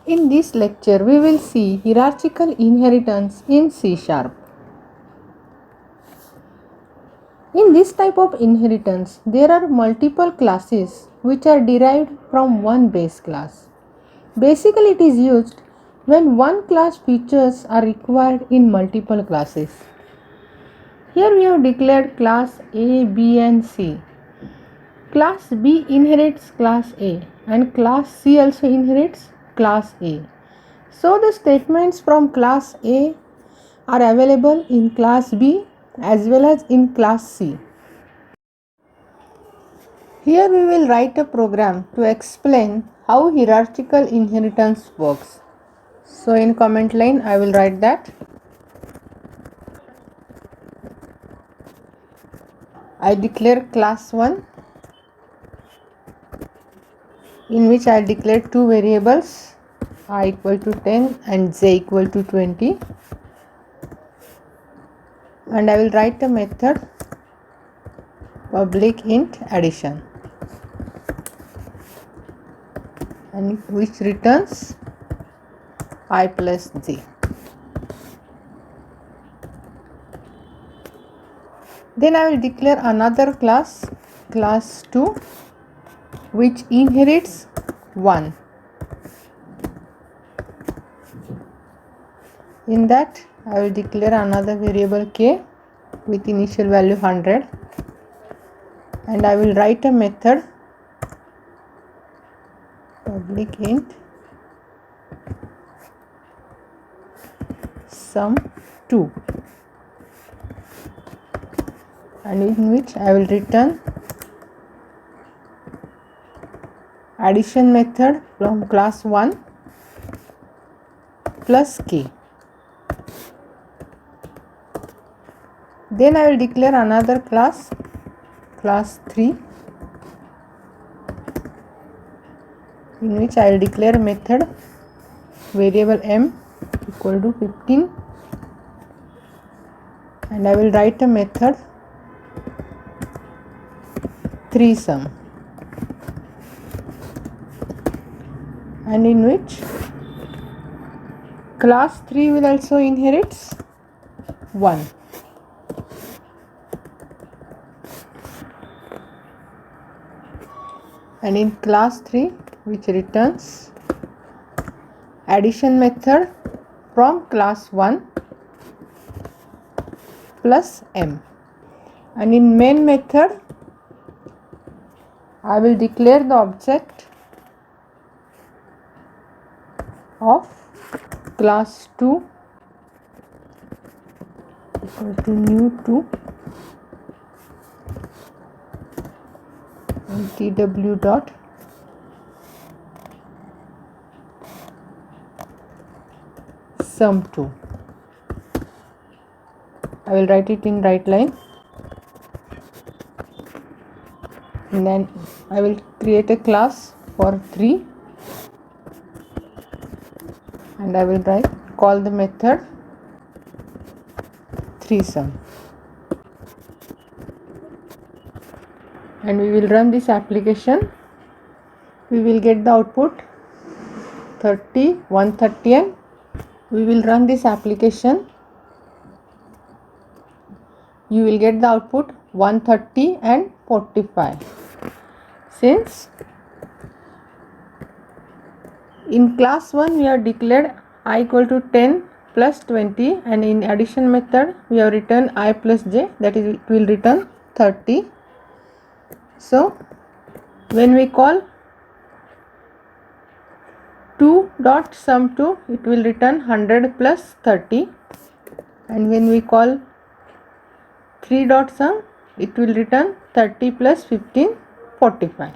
In this lecture, we will see hierarchical inheritance in C#. In this type of inheritance, there are multiple classes which are derived from one base class. Basically, it is used when one class features are required in multiple classes. Here we have declared class A, B and C. Class B inherits class A and class C also inherits class A. So the statements from class A are available in class B as well as in class C. Here we will write a program to explain how hierarchical inheritance works. So in comment line I will write that I declare class 1 in which I declare two variables I equal to 10 and j equal to 20, and I will write a method public int addition and which returns I plus j. Then I will declare another class, class 2, which inherits 1. In that I will declare another variable k with initial value 100, and I will write a method public int sum2, and in which I will return addition method from class 1 plus k. Then I will declare another class, class 3, in which I will declare method variable m equal to 15, and I will write a method 3sum, and in which class 3 will also inherits 1. And in class 3 which returns addition method from class 1 plus m, and in main method I will declare the object of class 2 equal to new 2 and tw dot sum2. I will write it in right line, and then I will create a class for 3, and I will call the method 3sum, and we will run this application. We will get the output 30, 130, and we will run this application. You will get the output 130 and 45. Since in class 1 we have declared I equal to 10 plus 20, and in addition method we have written I plus j, that is it will return 30. So when we call 2 dot sum2, it will return 100 plus 30, and when we call 3 dot sum, it will return 30 plus 15, 45.